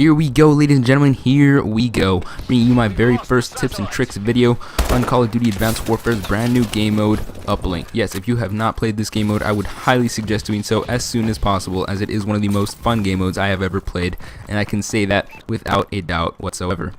Here we go, ladies and gentlemen, here we go. Bringing you my very first tips and tricks video on Call of Duty Advanced Warfare's brand new game mode, Uplink. Yes, if you have not played this game mode, I would highly suggest doing so as soon as possible, as it is one of the most fun game modes I have ever played, and I can say that without a doubt whatsoever.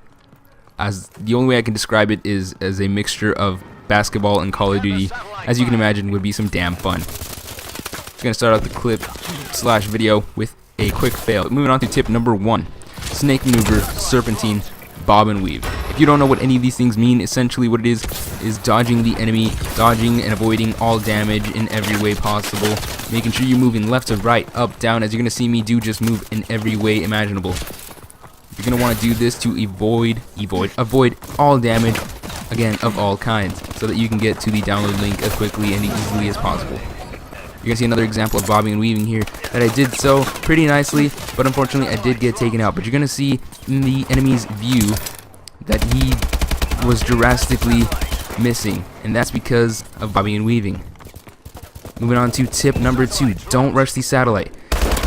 As the only way I can describe it is as a mixture of basketball and Call of Duty, as you can imagine would be some damn fun. I'm going to start out the clip/video with a quick fail. Moving on to tip number 1. Snake maneuver, serpentine, bob and weave. If you don't know what any of these things mean, essentially what it is dodging the enemy, dodging and avoiding all damage in every way possible, making sure you're moving left to right, up, down, as you're going to see me do, just move in every way imaginable. You're going to want to do this to avoid all damage, again, of all kinds, so that you can get to the download link as quickly and easily as possible. You're going to see another example of bobbing and weaving here that I did so pretty nicely, but unfortunately I did get taken out. But you're going to see in the enemy's view that he was drastically missing, and that's because of bobbing and weaving. Moving on to tip number 2, don't rush the satellite.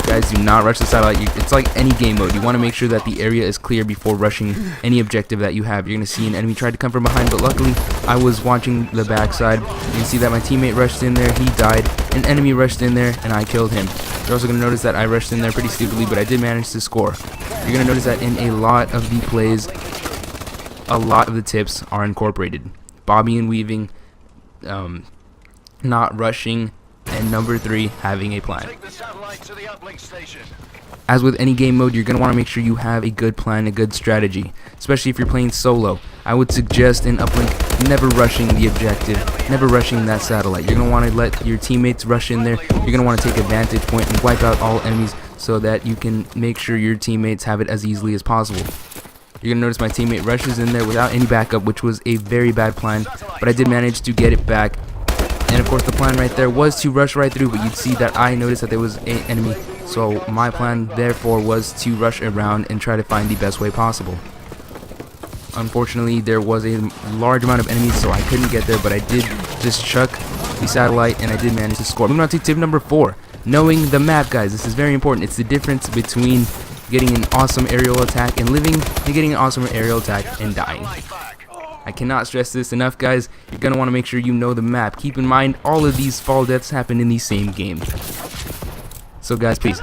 Guys, do not rush the satellite. It's like any game mode. You want to make sure that the area is clear before rushing any objective that you have. You're going to see an enemy try to come from behind, but luckily I was watching the backside. You can see that my teammate rushed in there, he died. An enemy rushed in there, and I killed him. You're also going to notice that I rushed in there pretty stupidly, but I did manage to score. You're going to notice that in a lot of the plays, a lot of the tips are incorporated. Bobbing and weaving, not rushing, and number 3, having a plan. As with any game mode, you're going to want to make sure you have a good plan, a good strategy, especially if you're playing solo. I would suggest in Uplink never rushing the objective, never rushing that satellite. You're going to want to let your teammates rush in there. You're going to want to take a vantage point and wipe out all enemies so that you can make sure your teammates have it as easily as possible. You're going to notice my teammate rushes in there without any backup, which was a very bad plan, but I did manage to get it back. And of course the plan right there was to rush right through, but you'd see that I noticed that there was an enemy, so my plan therefore was to rush around and try to find the best way possible. Unfortunately, there was a large amount of enemies, so I couldn't get there, but I did just chuck the satellite and I did manage to score. Moving on to tip number 4, knowing the map, guys. This is very important. It's the difference between getting an awesome aerial attack and living, and getting an awesome aerial attack and dying. I cannot stress this enough, guys. You're going to want to make sure you know the map. Keep in mind, all of these fall deaths happen in the same game. So guys, please,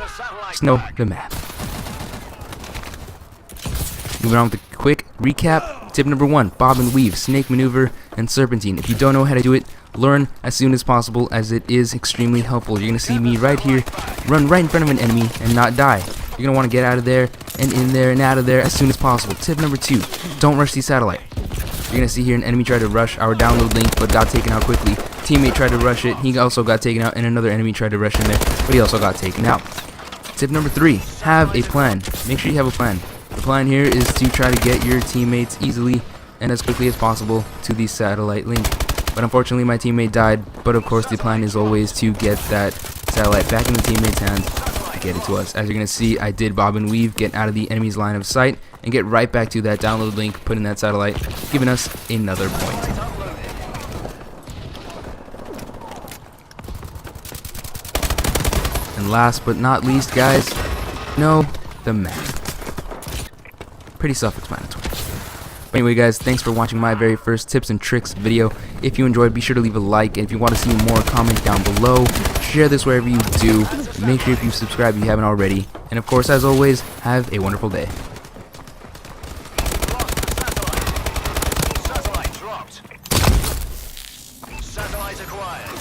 just know the map. Moving on with a quick recap. Tip number 1, bob and weave, snake maneuver, and serpentine. If you don't know how to do it, learn as soon as possible, as it is extremely helpful. You're going to see me right here, run right in front of an enemy and not die. You're going to want to get out of there and in there and out of there as soon as possible. Tip number 2, don't rush the satellite. You're going to see here an enemy tried to rush our download link, but got taken out quickly. Teammate tried to rush it, he also got taken out, and another enemy tried to rush in there, but he also got taken out. Tip number 3, have a plan. Make sure you have a plan. The plan here is to try to get your teammates easily and as quickly as possible to the satellite link. But unfortunately my teammate died, but of course the plan is always to get that satellite back in the teammate's hands to get it to us. As you're going to see, I did bob and weave, get out of the enemy's line of sight, and get right back to that download link, put in that satellite, giving us another point. And last but not least, guys, know the map. Pretty self-explanatory. But anyway, guys, thanks for watching my very first tips and tricks video. If you enjoyed, be sure to leave a like, and if you want to see more, comment down below. Share this wherever you do. Make sure if you subscribe if you haven't already. And of course, as always, have a wonderful day. Satellite acquired.